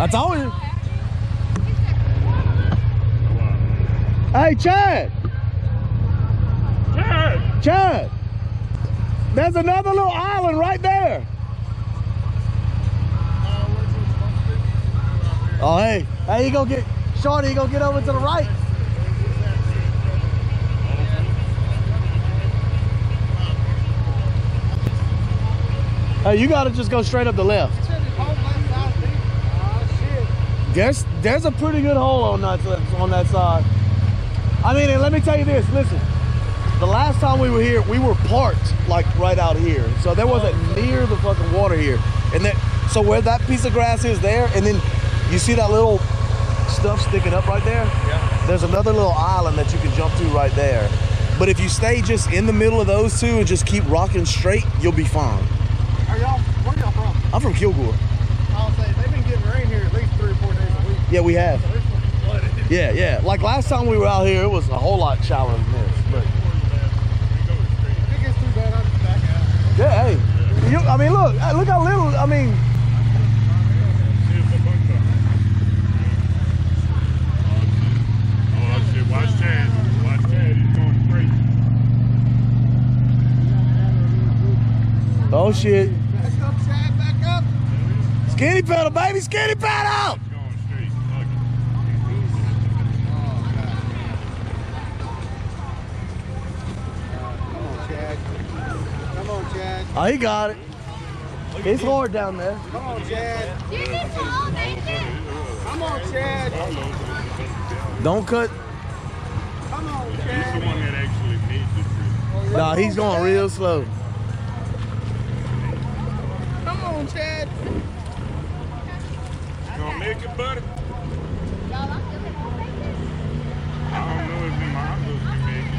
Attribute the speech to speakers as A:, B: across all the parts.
A: I told you. Hey, Chad. Chad. There's another little island right there. Oh, hey. Hey, you go get, Shorty, you go get over to the right. Hey, you gotta just go straight up the left. There's a pretty good hole on that side. I mean, and let me tell you this, listen. The last time we were here, we were parked like right out here. So there wasn't near the fucking water here. And then, so where that piece of grass is there, and then you see that little stuff sticking up right there? Yeah. There's another little island that you can jump to right there. But if you stay just in the middle of those two and just keep rocking straight, you'll be fine.
B: Where y'all from?
A: I'm from Kilgore.
B: I'll say, they've been getting rain here at least 3 or 4 days a week.
A: Yeah, we have. Yeah. Like last time we were out here, it was a whole lot shallower than this. But
B: if it gets too bad, I'll just back out.
A: yeah, hey. I mean, look how little, I mean.
C: Watch Chad. Watch Chad. He's going crazy.
A: Oh, shit.
B: Back up, Chad. Back up.
A: Skinny pedal, baby. Skinny pedal.
C: He's going straight. Look.
B: Come on, Chad. Come on, Chad.
A: Oh, he got it. It's hard down there.
B: Come on, Chad. Come on, Chad.
A: Don't cut.
B: Come on,
C: He's the
B: Chad.
C: one that actually made the trip.
A: Nah, he's going real slow.
B: Come on, Chad.
C: You gonna make it, buddy? I don't know if the Mongols can make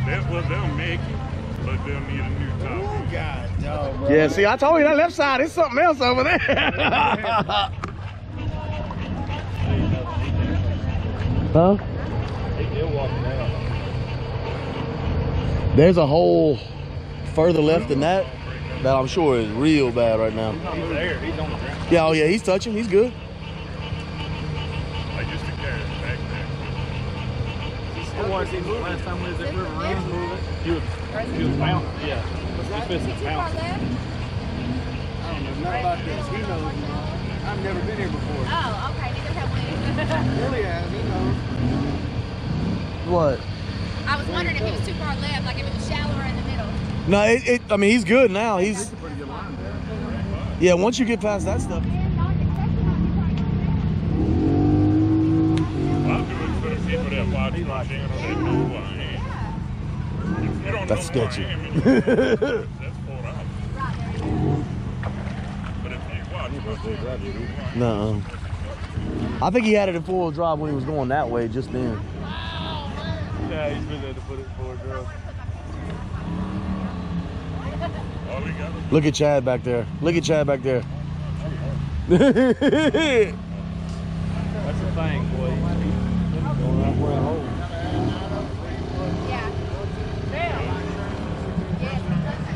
C: it. They'll make it, but they'll need a new top.
B: God, no, bro.
A: Yeah, see, I told you that left side is something else over there. Huh? There's a hole further left than that I'm sure is real bad right now.
C: He's there. He's on the ground.
A: Yeah, oh yeah, he's touching. He's good.
C: Like just a carrot back there.
D: I watched him last time we was at River Run. He was bouncing. Yeah. He was bouncing.
B: I don't know nothing about this. He knows. I've never been here before.
E: Oh, okay. Neither have we.
B: Really has. He knows.
A: What?
E: I was wondering if he was too far left, like if it was shallower in the middle.
A: No, I mean, he's good now. He's.
B: That's a pretty good line there.
A: Yeah, once you get past that stuff.
C: I'll do it for the people that watch my channel that know who I am. If you don't
A: That's
C: know
A: sketchy.
C: who I am, and you that's $4. But if you watch my channel,
A: No. I think he had it in 4-wheel drive when he was going that way just then.
D: Yeah, he's been there to put it forward, girl.
C: all we got is
A: Look at Chad back there. Look at Chad back there.
D: That's the thing, boy. Going right where I hold.
E: Yeah. Yes, he prefers the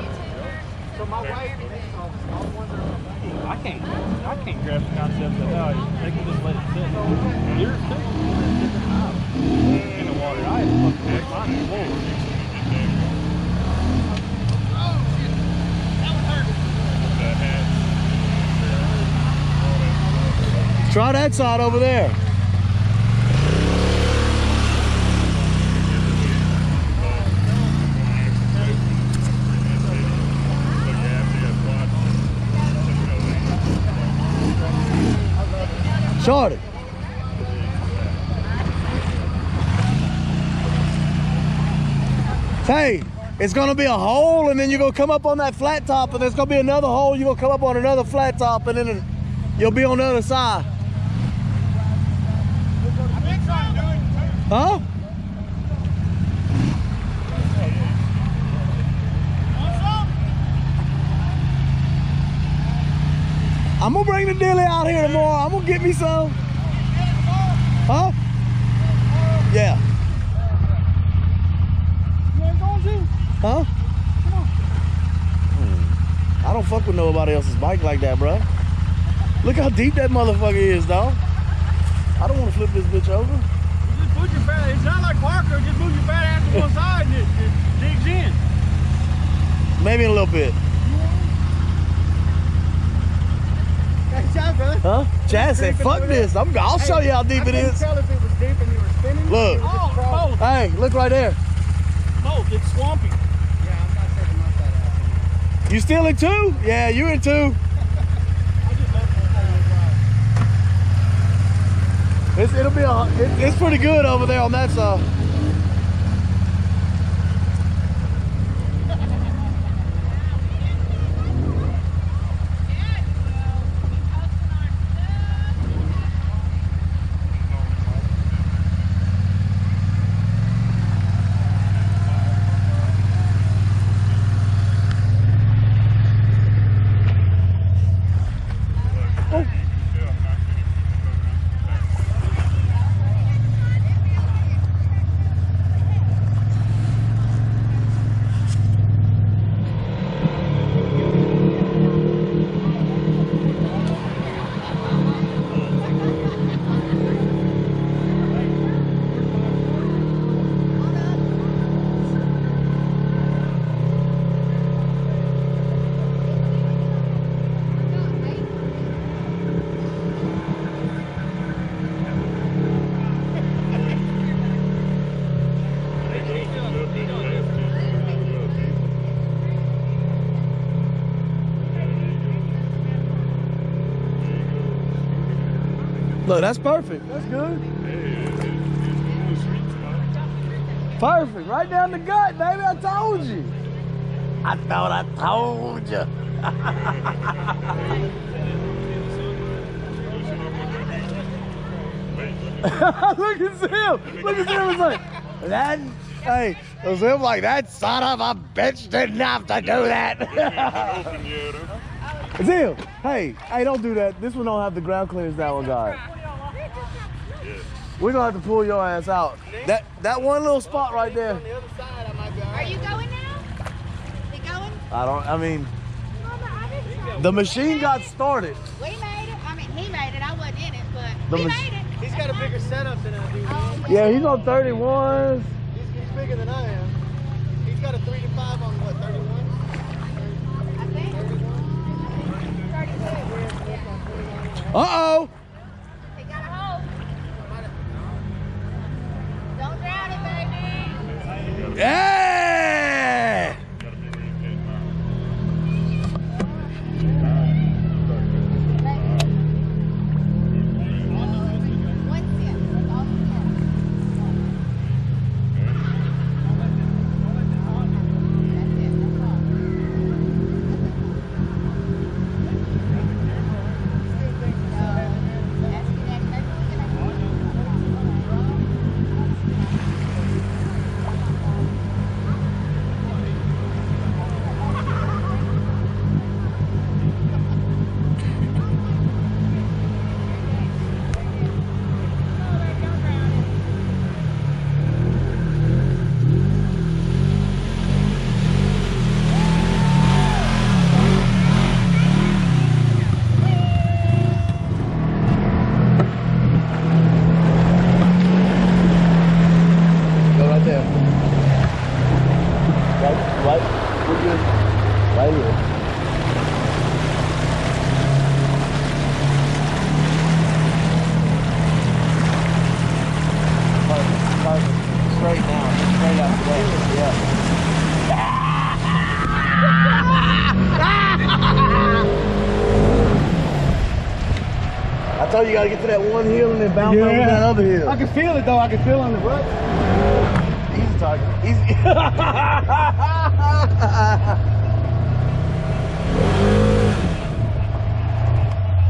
E: YouTuber.
B: So my wife,
D: I can't grasp the concept of how they can just let it sit. You're in the water. I had to fucking put mine in the floor.
A: Try that side over there. Shorty. Hey, it's gonna be a hole and then you're gonna come up on that flat top and there's gonna be another hole, you're gonna come up on another flat top and then you'll be on the other side. Huh? I'm gonna bring the dilly out here tomorrow. I'm gonna get me some. Huh? Yeah. Huh? I don't fuck with nobody else's bike like that, bro. Look how deep that motherfucker is, dog. I don't want to flip this bitch over.
B: You just put your fat, it's not like Parker, just move your fat ass to one side and it digs in.
A: Maybe in a little bit.
B: Nice job, brother.
A: Huh? Chad said, fuck this. I'll show you how deep it is.
B: I couldn't tell if it was deep and you were spinning.
A: Look.
B: Oh, both.
A: Hey, look right there.
B: Both. It's swampy. Yeah, I'm not taking my fat ass in.
A: You still in 2? Yeah, you in 2.
B: I just left it.
A: It's pretty good over there on that side. Look, that's perfect. That's good. Perfect. Right down the gut, baby. I told you. I thought I told you. Look at Zim. Look at Zim. It's like, that, hey, Zim like, that son of a bitch didn't have to do that. Zim, hey, don't do that. This one don't have the ground clearance that one got. We're gonna have to pull your ass out. That one little spot right there.
B: On the other side, I might be all right.
E: Are you going now? You going?
A: The machine got started.
E: We made it. I mean, he made it. I wasn't in it, but
A: The
E: we
A: mach-
E: made it.
B: He's got a bigger setup than I do.
E: Oh,
A: Yeah, he's on 31.
B: He's bigger than I am. He's got a 3 to 5 on what, 31?
E: I think. 32.
A: Uh-oh.
E: He got a hole. Don't drown it, baby.
A: Yeah! I told you, gotta get to that one hill and then bounce over that other hill.
B: I can feel it though. I can feel it on the rut.
A: Easy target. Easy.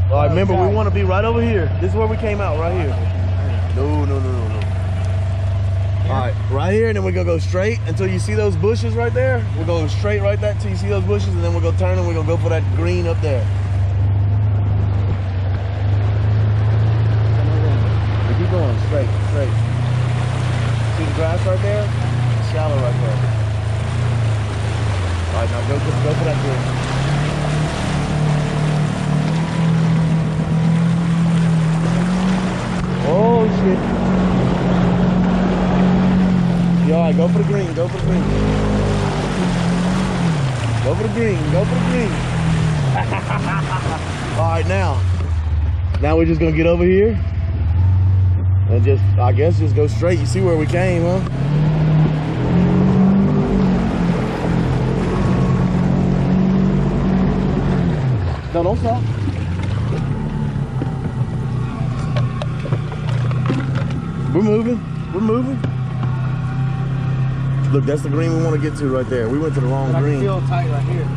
A: All right, remember, we want to be right over here. This is where we came out, right here. No. All right, right here, and then we're gonna go straight until you see those bushes right there. We're going straight right there until you see those bushes, and then we're gonna turn and we're gonna go for that green up there. We keep going straight. See the grass right there? It's shallow right there. All right, now go for that green. shit. You all right? Go for the green. Go for the green. Go for the green. Go for the green. All right, now we're just gonna get over here and just, I guess, just go straight. You see where we came, huh? No, don't stop. We're moving. We're moving. Look, that's the green we want to get to right there. We went to the wrong green.
B: I feel tight right here.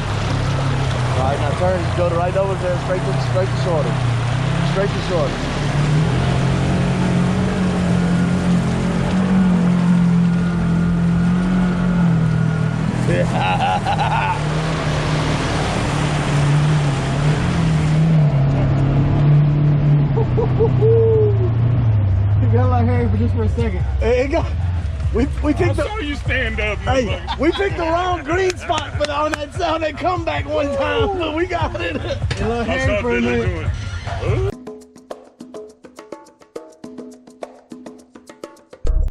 A: All right, now turn. Go to right over there, straight to shorter. Straight to shorter.
B: You got like Harry for just for a second.
A: It got. We
C: I
A: picked
C: saw
A: the.
C: you stand up,
A: Hey,
C: motherfucker.
A: we picked the wrong green spot for on that comeback one time, but we got it.
B: You look
C: I
B: Harry
C: saw
B: for a
C: Billy
B: minute.
C: doing. Ooh.